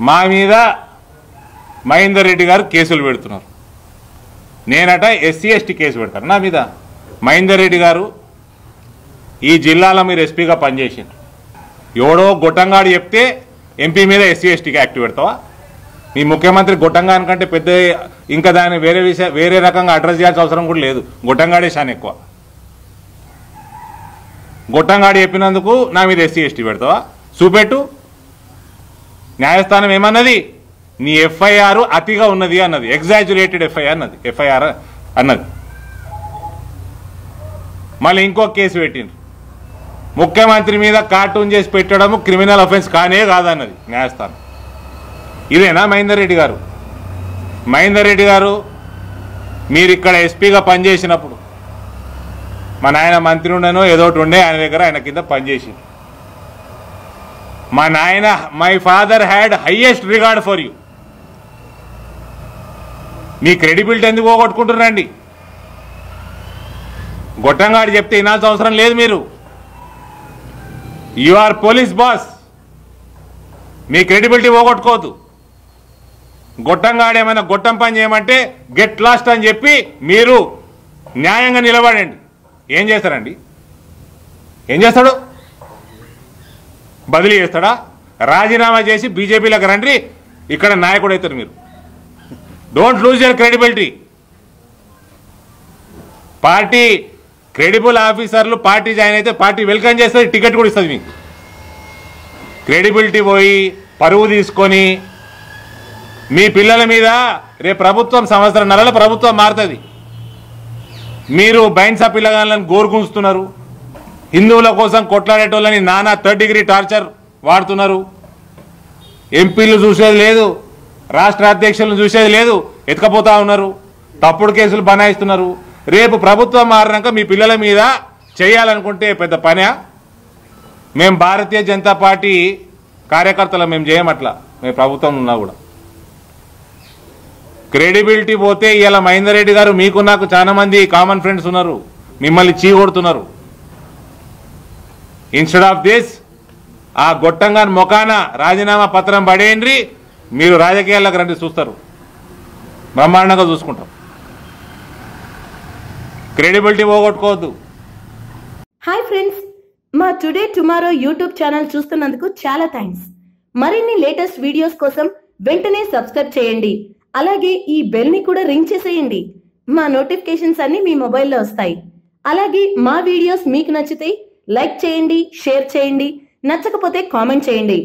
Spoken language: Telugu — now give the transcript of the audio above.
మా మీద మహేందర్ రెడ్డి గారు కేసులు పెడుతున్నారు. నేనట ఎస్సీ ఎస్టీ కేసు పెడతాను నా మీద. మహేందర్ రెడ్డి గారు ఈ జిల్లాలో మీరు ఎస్పీగా పనిచేసిండ్రు. ఎవడో గొట్టంగాడు చెప్తే ఎంపీ మీద ఎస్సీ ఎస్టీకి యాక్ట్ పెడతావా? మీ ముఖ్యమంత్రి గొట్టంగాని కంటే పెద్ద ఇంకా దాన్ని వేరే రకంగా అడ్రస్ చేయాల్సిన అవసరం కూడా లేదు. గొట్టంగాడే చాలా ఎక్కువ. గొట్టంగాడు చెప్పినందుకు నా మీద ఎస్సీ ఎస్టీ పెడతావా? చూపెట్టు. న్యాయస్థానం ఏమన్నది? నీ ఎఫ్ఐఆర్ అతిగా ఉన్నది అన్నది. ఎగ్జాజురేటెడ్ ఎఫ్ఐఆర్ అన్నది. మళ్ళీ ఇంకో కేసు పెట్టిండ్రు. ముఖ్యమంత్రి మీద కార్టూన్ చేసి పెట్టడము క్రిమినల్ అఫెన్స్ కానే కాదన్నది న్యాయస్థానం. ఇదేనా మహేందర్ రెడ్డి గారు? మహేందర్ రెడ్డి గారు మీరు ఇక్కడ ఎస్పీగా పనిచేసినప్పుడు మా నాయన మంత్రి ఉండనో ఏదో ఒకటి ఉండే, ఆయన దగ్గర ఆయన కింద పనిచేసి మా నాయన my father had highest regard for you. మీ క్రెడిబిలిటీ ఎందుకు పోగొట్టుకుంటున్నారండి? గొట్టంగాడు చెప్తే వినాల్సిన అవసరం లేదు. మీరు యు ఆర్ పోలీస్ బాస్. మీ క్రెడిబిలిటీ పోగొట్టుకోవద్దు. గొట్టంగాడు ఏమైనా గొట్టం పని చేయమంటే గెట్ లాస్ట్ అని చెప్పి మీరు న్యాయంగా నిలబడండి. ఏం చేస్తారండి? ఏం చేస్తాడు? బదిలీ చేస్తాడా? రాజీనామా చేసి బీజేపీలోకి రండి, ఇక్కడ నాయకుడు అవుతారు మీరు. Don't lose your credibility. Party credible ఆఫీసర్లు పార్టీ జాయిన్ అయితే పార్టీ వెల్కమ్ చేస్తుంది, టికెట్ కూడా ఇస్తుంది మీకు. క్రెడిబిలిటీ పోయి పరువు తీసుకొని మీ పిల్లల మీద రేపు ప్రభుత్వం సంవత్సరంన్నరలో ప్రభుత్వం మారుతుంది. మీరు బైన్సా పిల్లగాళ్ళని గోరుగుంచుతున్నారు. హిందువుల కోసం కొట్లాడేటోళ్ళని నానా థర్డ్ డిగ్రీ టార్చర్ వాడుతున్నారు. ఎంపీలు చూసేది లేదు, రాష్ట్ర అధ్యక్షులను చూసేది లేదు, ఎత్తుకపోతా ఉన్నారు. తప్పుడు కేసులు బనాయిస్తున్నారు. రేపు ప్రభుత్వం మారినాక మీ పిల్లల మీద చేయాలనుకుంటే పెద్ద పనే. మేము భారతీయ జనతా పార్టీ కార్యకర్తలు మేము చేయమట్లా. మేము ప్రభుత్వం ఉన్నా కూడా క్రెడిబిలిటీ పోతే ఇలా మహేందర్ రెడ్డి గారు మీకు నాకు చాలా మంది కామన్ ఫ్రెండ్స్ ఉన్నారు, మిమ్మల్ని చీకొడుతున్నారు. ఇన్స్టెడ్ ఆఫ్ దిస్ ఆ గొట్టంగా మొకాన రాజీనామా పత్రం పడేయండి, మీరు రాజకీయాల్లోకి రండి, చూస్తారు. బ్రహ్మాండంగా చూసుకుంటాం. క్రెడిబిలిటీ పోగొట్టుకోవద్దు. హాయ్ ఫ్రెండ్స్, మా టుడే టుమారో యూట్యూబ్ ఛానల్ చూస్తున్నందుకు చాలా థ్యాంక్స్. మరిన్ని లేటెస్ట్ వీడియోస్ కోసం వెంటనే సబ్స్క్రైబ్ చేయండి. అలాగే ఈ బెల్ ని కూడా రింగ్ చేసేయండి. మా నోటిఫికేషన్స్ అన్ని మీ మొబైల్లో వస్తాయి. అలాగే మా వీడియోస్ మీకు నచ్చితే లైక్ చేయండి, షేర్ చేయండి, నచ్చకపోతే కామెంట్ చేయండి.